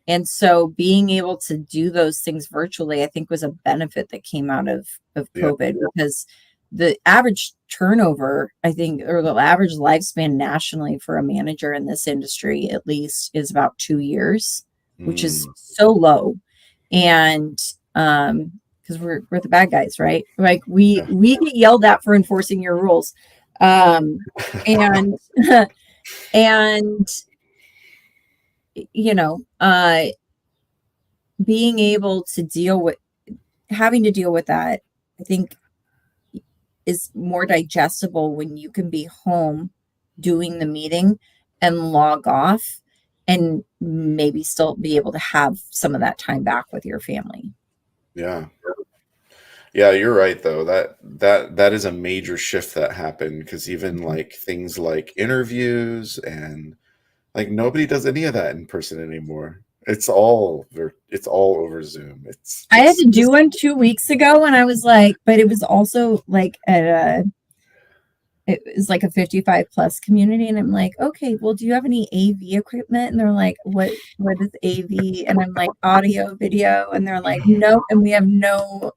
And so being able to do those things virtually, I think, was a benefit that came out of yeah. COVID, because the average turnover, I think, or the average lifespan nationally for a manager in this industry, at least, is about 2 years, which is Mm, so low. And because we're the bad guys, right? Like yeah. we get yelled at for enforcing your rules. And and you know, being able to deal with having to deal with that, I think, is more digestible when you can be home doing the meeting and log off and maybe still be able to have some of that time back with your family. Yeah. Yeah, you're right though. That is a major shift that happened, because even like things like interviews and like nobody does any of that in person anymore. It's all over Zoom. I had to do one 2 weeks ago, and I was like, but it was also like it was like a 55 plus community, and I'm like, okay, well, do you have any AV equipment? And they're like, what is AV? And I'm like, audio, video, and they're like, nope, and we have no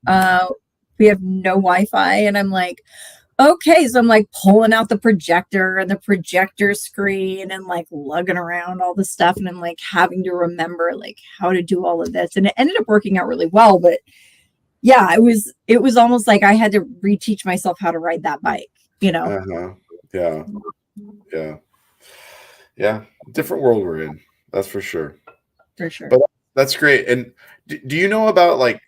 Wi-Fi. And I'm like, okay, so I'm like pulling out the projector and the projector screen and like lugging around all the stuff, and I'm like having to remember like how to do all of this, and it ended up working out really well. But yeah, it was almost like I had to reteach myself how to ride that bike. Uh-huh. Yeah. Yeah. Yeah. Different world we're in. That's for sure. For sure. But That's great. And do you know about like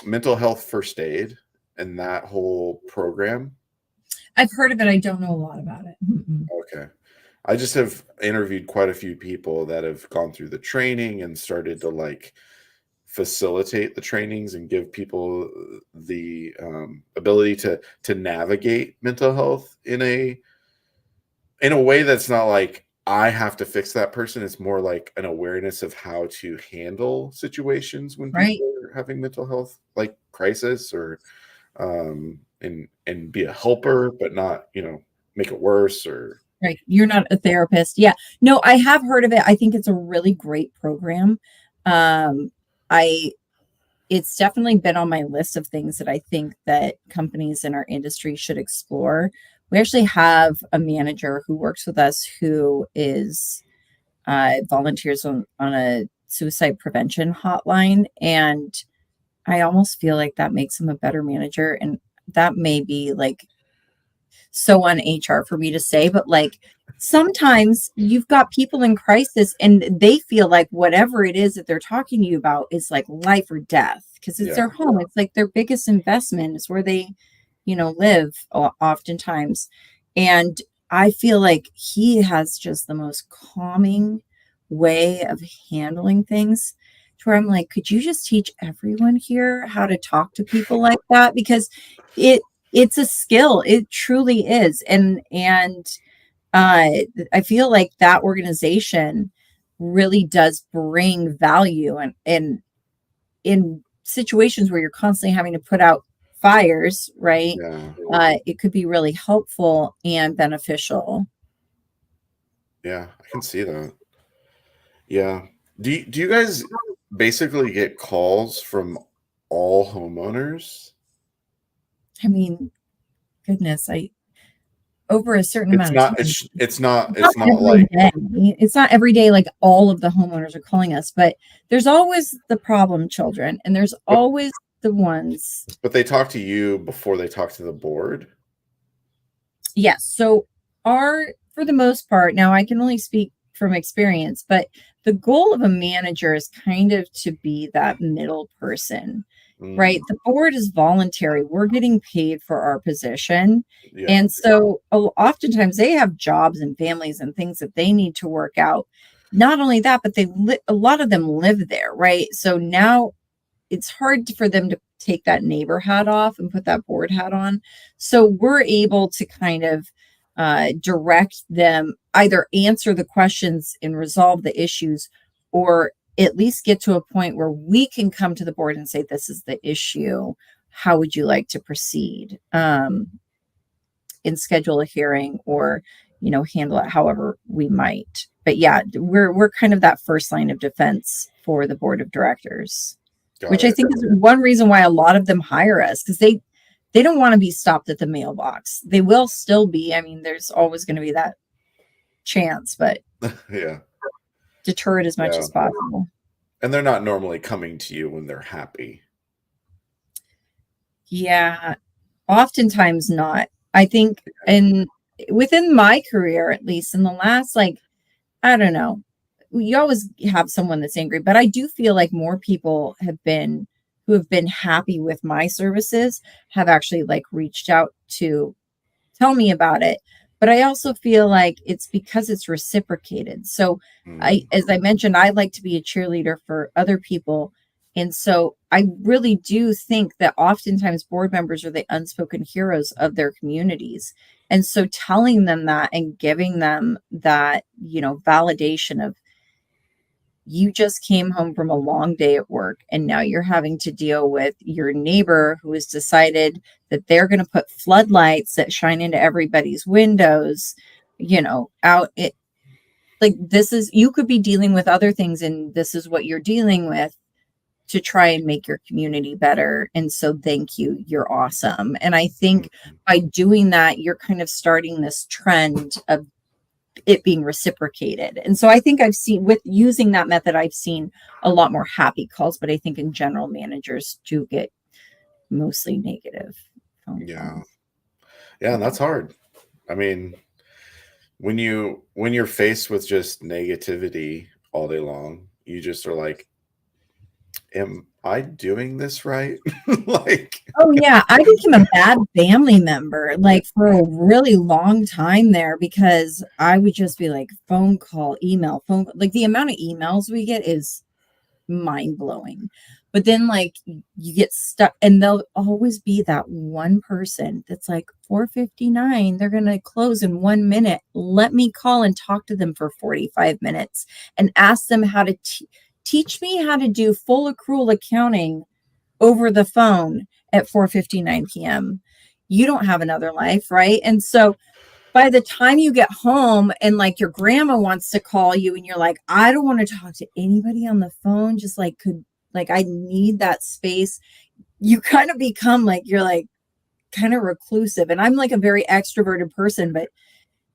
mental health first aid and that whole program? I've heard of it. I don't know a lot about it. Okay. I just have interviewed quite a few people that have gone through the training and started to like facilitate the trainings and give people the ability to navigate mental health in a way that's not like I have to fix that person. It's more like an awareness of how to handle situations when Right. people are having mental health like crisis, or and be a helper, but not, make it worse or Right. You're not a therapist. Yeah. No, I have heard of it. I think it's a really great program. Um, I it's definitely been on my list of things that I think that companies in our industry should explore. We actually have a manager who works with us who is volunteers on a suicide prevention hotline. And I almost feel like that makes him a better manager. And that may be like so on HR for me to say, but like sometimes you've got people in crisis and they feel like whatever it is that they're talking to you about is like life or death because it's yeah, their home. It's like their biggest investment is where they, live oftentimes. And I feel like he has just the most calming way of handling things to where I'm like, could you just teach everyone here how to talk to people like that? Because it it's a skill. It truly is. And I feel like that organization really does bring value and in situations where you're constantly having to put out fires, right? yeah, It could be really helpful and beneficial. yeah. I can see that. Yeah. Do you guys basically get calls from all homeowners? I mean, goodness, I over a certain It's amount of not time. it's not Every like, day. It's not every day like all of the homeowners are calling us, but there's always the problem children and there's but always the ones. but they talk to you before they talk to the board? Yes. So our for the most part, now I can only speak from experience, but the goal of a manager is kind of to be that middle person, right? Mm, The board is voluntary. We're getting paid for our position. yeah. And so oftentimes they have jobs and families and things that they need to work out. Not only that, but a lot of them live there, right? So now it's hard for them to take that neighbor hat off and put that board hat on. So we're able to kind of direct them, either answer the questions and resolve the issues, or at least get to a point where we can come to the board and say, this is the issue. How would you like to proceed? And schedule a hearing or, handle it however we might. But yeah, we're kind of that first line of defense for the board of directors, Got which I it. think is one reason why a lot of them hire us because they don't want to be stopped at the mailbox. They will still be. I mean, there's always going to be that chance, but Yeah. deter it as much Yeah. as possible. And they're not normally coming to you when they're happy. Yeah, oftentimes not. I think in within my career, at least in the last like, I don't know, you always have someone that's angry, but I do feel like more people who have been happy with my services have actually like reached out to tell me about it. But I also feel like it's because it's reciprocated. So Mm, as I mentioned, I like to be a cheerleader for other people. And so I really do think that oftentimes board members are the unspoken heroes of their communities. And so telling them that and giving them that, validation of you just came home from a long day at work and now you're having to deal with your neighbor who has decided that they're going to put floodlights that shine into everybody's windows, out it like this is you could be dealing with other things and this is what you're dealing with to try and make your community better. And so thank you. You're awesome. And I think mm, by doing that, you're kind of starting this trend of it being reciprocated. And so I think I've seen with using that method, I've seen a lot more happy calls, but I think in general, managers do get mostly negative phone yeah. calls. Yeah, and that's hard. I mean, when you're faced with just negativity all day long, you just are like, am I doing this right? Like, Oh yeah, I became a bad family member like for a really long time there because I would just be like phone call, email, like the amount of emails we get is mind blowing. But then like you get stuck and there'll always be that one person that's like 4:59, they're going to close in 1 minute. Let me call and talk to them for 45 minutes and ask them how to teach me how to do full accrual accounting over the phone at 4:59 p.m. You don't have another life, right? And so by the time you get home and like your grandma wants to call you and you're like, I don't want to talk to anybody on the phone, just like I need that space. You kind of become like you're like kind of reclusive. And I'm like a very extroverted person, but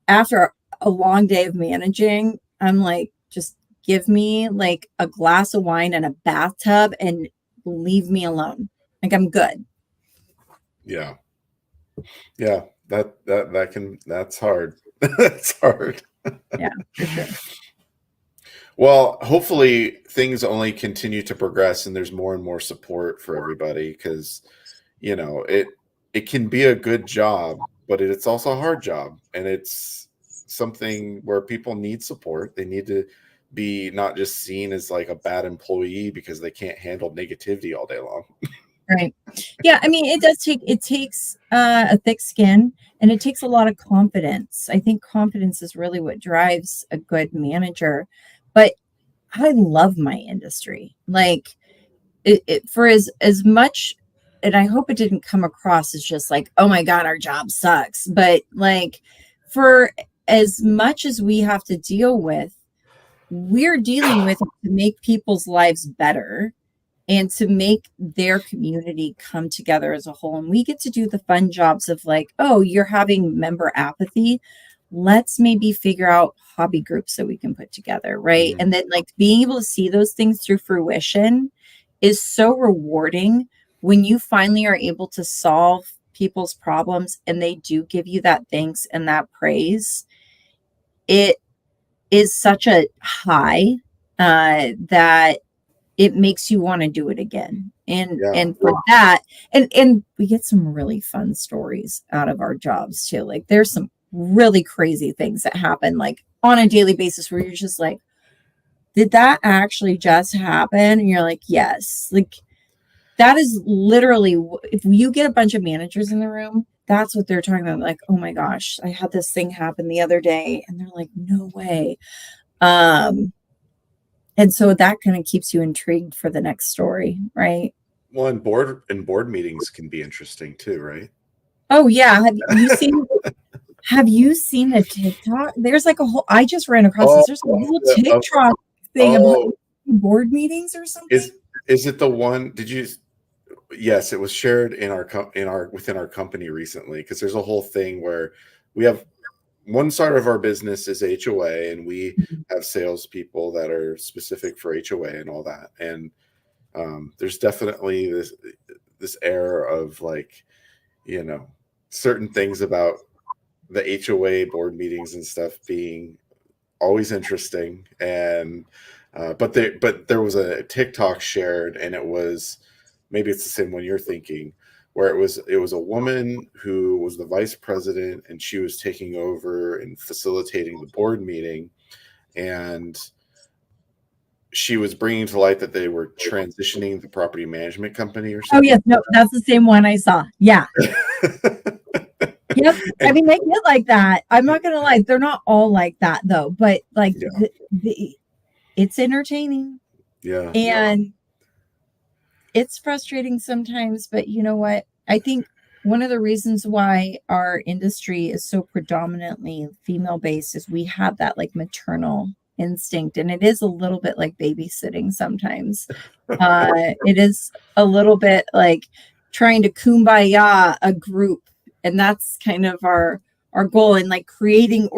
after a long day of managing, I'm like, just give me like a glass of wine and a bathtub and leave me alone. Like I'm good. yeah, yeah, that's hard. That's hard. Yeah, for sure. Well, hopefully things only continue to progress and there's more and more support for everybody because, it can be a good job, but it's also a hard job. And it's something where people need support. They need to be not just seen as like a bad employee because they can't handle negativity all day long. Right. Yeah. I mean, it takes a thick skin and it takes a lot of confidence. I think confidence is really what drives a good manager. But I love my industry. Like for as much, and I hope it didn't come across as just like, oh my God, our job sucks. But like for as much as we have to deal with, we're dealing with it to make people's lives better and to make their community come together as a whole. And we get to do the fun jobs of like, oh, you're having member apathy. Let's maybe figure out hobby groups that we can put together, right? Mhm. And then like being able to see those things through fruition is so rewarding when you finally are able to solve people's problems and they do give you that thanks and that praise. It is such a high that it makes you want to do it again. Yeah. And for that, and we get some really fun stories out of our jobs too. Like there's some really crazy things that happen like on a daily basis where you're just like, did that actually just happen? And you're like, yes. Like that is literally if you get a bunch of managers in the room, that's what they're talking about. Like, oh my gosh, I had this thing happen the other day. And they're like, no way. And so that kind of keeps you intrigued for the next story, right? Well, and board meetings can be interesting too, right? Oh yeah. Have you seen a TikTok? There's like a whole I just ran across this. Oh, There's a whole oh, TikTok thing about oh, board meetings or something. is it the one? Did you? Yes, it was shared in our within our company recently because there's a whole thing where we have one side of our business is HOA and we have salespeople that are specific for HOA and all that. And there's definitely this air of like, certain things about the HOA board meetings and stuff being always interesting. And but there was a TikTok shared, and it was maybe it's the same one you're thinking, where it was a woman who was the vice president, and she was taking over and facilitating the board meeting, and she was bringing to light that they were transitioning the property management company or Oh something. yes, no, that's the same one I saw. Yeah. Yep. I And mean, they get like that. I'm not gonna lie, they're not all like that though. But like, yeah, it's entertaining yeah, and it's frustrating sometimes. But you know what? I think one of the reasons why our industry is so predominantly female based is we have that like maternal instinct, and it is a little bit like babysitting sometimes. It is a little bit like trying to kumbaya a group, and that's kind of our goal in like creating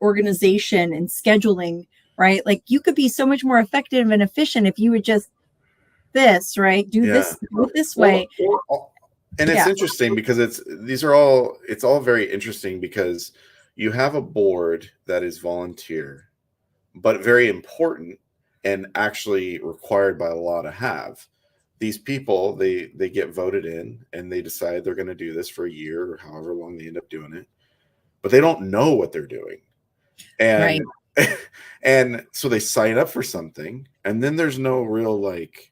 organization and scheduling, right? Like you could be so much more effective and efficient if you would just this, right? Do yeah. this Well, way. and it's Yeah. interesting because it's all very interesting because you have a board that is volunteer, but very important. and actually required by law to have. These people, they get voted in and they decide they're going to do this for a year or however long they end up doing it, but they don't know what they're doing. And and so they sign up for something, and then there's no real, like,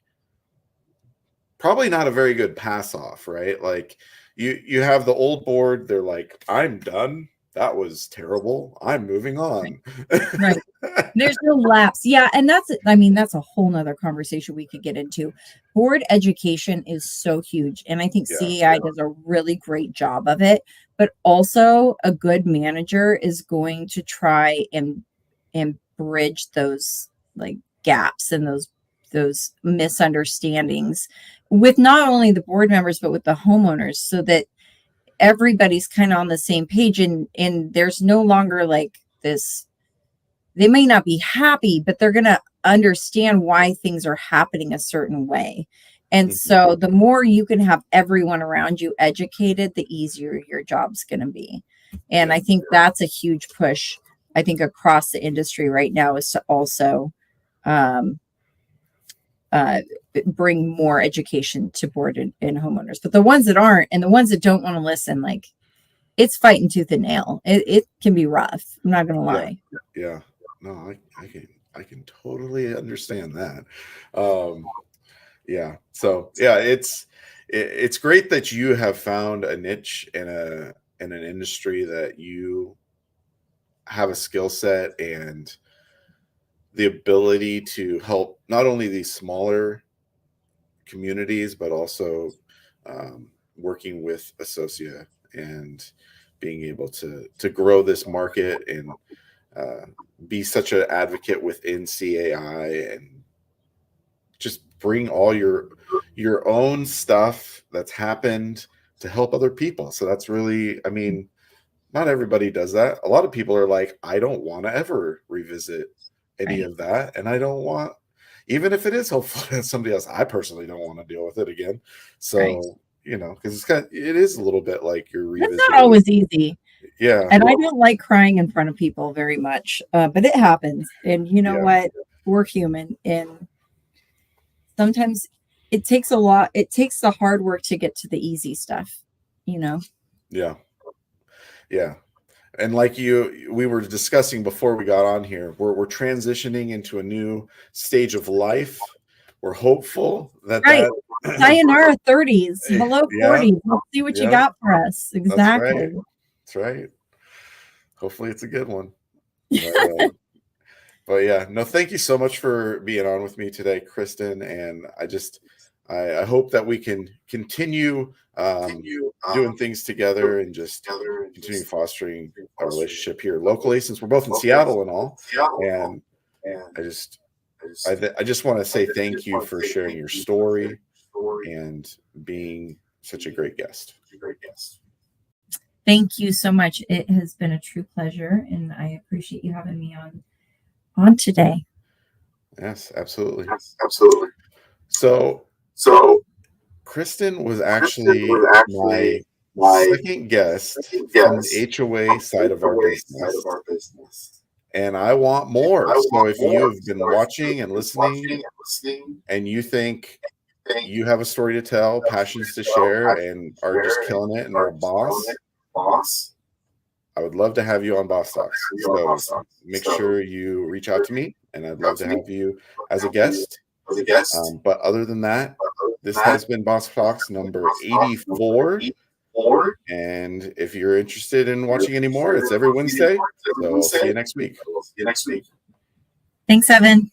probably not a very good pass off, right? Like you have the old board, they're like, I'm done. That was terrible. I'm moving on. Right. There's no lapse. Yeah. And that's a whole nother conversation we could get into. Board education is so huge. And I think CAI does a really great job of it. But also a good manager is going to try and bridge those like gaps and those misunderstandings with not only the board members, but with the homeowners, so that everybody's kind of on the same page, and there's no longer like this. They may not be happy, but they're going to understand why things are happening a certain way. And so the more you can have everyone around you educated, the easier your job's going to be. And I think that's a huge push, I think, across the industry right now, is to also bring more education to board and homeowners. But the ones that aren't, and the ones that don't want to listen, like, it's fighting tooth and nail. It can be rough. I'm not going to lie. Yeah. No, I can totally understand that. Yeah. So yeah, it's great that you have found a niche in an industry that you have a skill set and the ability to help not only these smaller communities, but also working with Associa and being able to grow this market and be such an advocate within CAI and just bring all your own stuff that's happened to help other people. So that's really, I mean, not everybody does that. A lot of people are like, I don't want to ever revisit any of that. And I don't want, even if it is helpful to somebody else, I personally don't want to deal with it again. So, you know, because it is a little bit like you're revisiting. It's not always easy. Yeah. And I don't like crying in front of people very much, but it happens. And you know what? We're human. And sometimes it takes a lot. It takes the hard work to get to the easy stuff, you know? Yeah. Yeah. And like we were discussing before we got on here, we're transitioning into a new stage of life. We're hopeful that sayonara 30s, hello 40s. Let's see what you got for us. Exactly. That's right. Hopefully it's a good one. But yeah, no, thank you so much for being on with me today, Kristen. And I hope that we can continue doing things together and just continue fostering a relationship here locally, since we're both in Seattle and all. And I just want to say thank you for sharing your story and being such a great guest. Thank you so much. It has been a true pleasure, and I appreciate you having me on today. Yes, absolutely. So Kristen was actually my second guest from the HOA side of our business. And I want more. So if you've been watching and listening and you think you have a story to tell, passions to share, and are just killing it and are a boss, I would love to have you on Boss Talks. So make sure you reach out to me, and I'd love to have you as a guest. But other than that, this has been Boss Talks number 84. And if you're interested in watching any more, it's every Wednesday. So I'll see you next week. Thanks, Evan.